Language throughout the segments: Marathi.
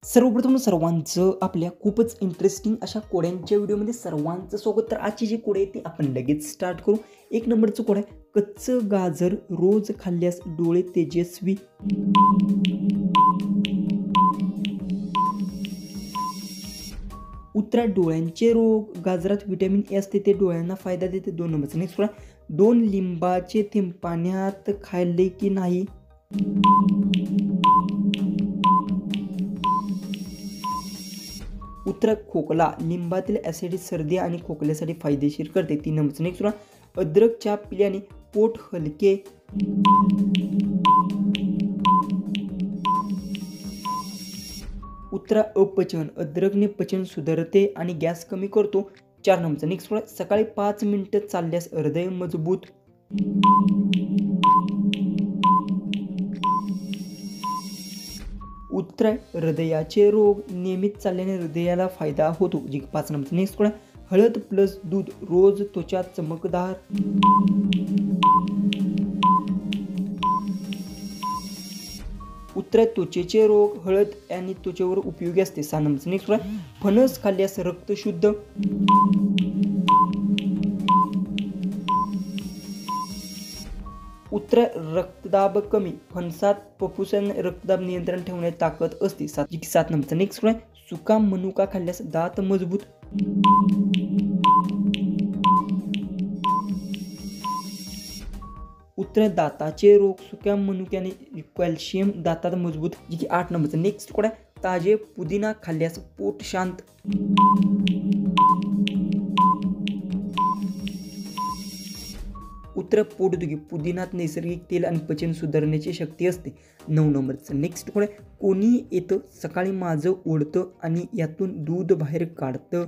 सर्वप्रथम सर्वांचं आपल्या खूपच इंटरेस्टिंग अशा कोड्यांच्या व्हिडिओमध्ये सर्वांचं स्वागत। तर आजची जी कोड आहे ती आपण लगेच स्टार्ट करू। एक नंबरचं कोड आहे, कच्चं गाजर रोज खाल्ल्यास डोळे तेजस्वी। उत्तरा डोळ्यांचे रोग, गाजरात व्हिटॅमिन ए असते, ते डोळ्यांना फायदा देते। 2 नंबरचं नेक्स्ट कोड, 2 लिंबाचे थेंब पाण्यात खाल्ले की नाही। उत्तर खोकला, लिंबातील ॲसिड सर्दी आणि खोकल्यासाठी फायदेशीर करते। 3 नंबरचं नेक्स्ट वन, अद्रक चहा पिल्याने पोट हलके। उत्तर अपचन, अद्रकने पचन सुधारते आणि गॅस कमी करतो। 4 नंबरचं नेक्स्ट वन, सकाळी 5 मिनिटं चालल्यास हृदय मजबूत। उत्तर हृदयाचे रोग, नियमित चालल्याने हृदयाला फायदा होतो। जी 5 नंबरचं नेक्स्ट कोण, हळद प्लस दूध रोज त्वचा चमकदार। उत्तर त्वचेचे रोग, हळद आणि त्वचेवर उपयोगी असते। 6 नंबरचं नेक्स्ट कोण, फणस खाल्ल्यास रक्त शुद्ध। उत्तर रक्तदाब कमी, फणसात फुफ्फुसाने रक्तदाब नियंत्रण ठेवण्याची ताकद असते। 7 नंबरचं नेक्स्ट कोण, सुका मनुका खाल्ल्यास दात मजबूत। उत्तर दाताचे रोग, सुक्या मनुक्याने कॅल्शियम दातात मजबूत। जी की 8 नंबरचं नेक्स्ट कोण, ताजे पुदिना खाल्ल्यास पोट शांत। उत्तर पोटदुखी, पुदिनात नैसर्गिक तेल आणि पचन सुधारण्याची शक्ती असते। 9 नंबरचं नेक्स्ट कोण, कोणी येतं सकाळी माझं ओढतं आणि यातून दूध बाहेर काढतं।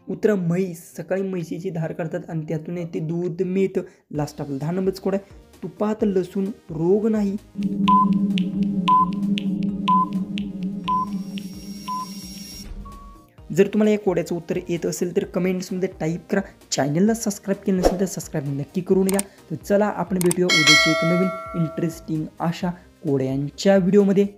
उत्तर म्हैस, सकाळी म्हैसीची धार काढतात आणि त्यातून ते दूध मिळतं। लास्ट आपलं 10 नंबरचं कोण आहे, तुपात लसूण रोग नाही। जर तुम्हाला या कोड्याचं उत्तर येत असेल तर कमेंट्समध्ये टाईप करा। चॅनलला सबस्क्राईब केलं नसेल तर सबस्क्राईब नक्की करून घ्या। तर चला आपण भेटूया उद्याची एक नवीन इंटरेस्टिंग अशा कोड्यांच्या व्हिडिओमध्ये।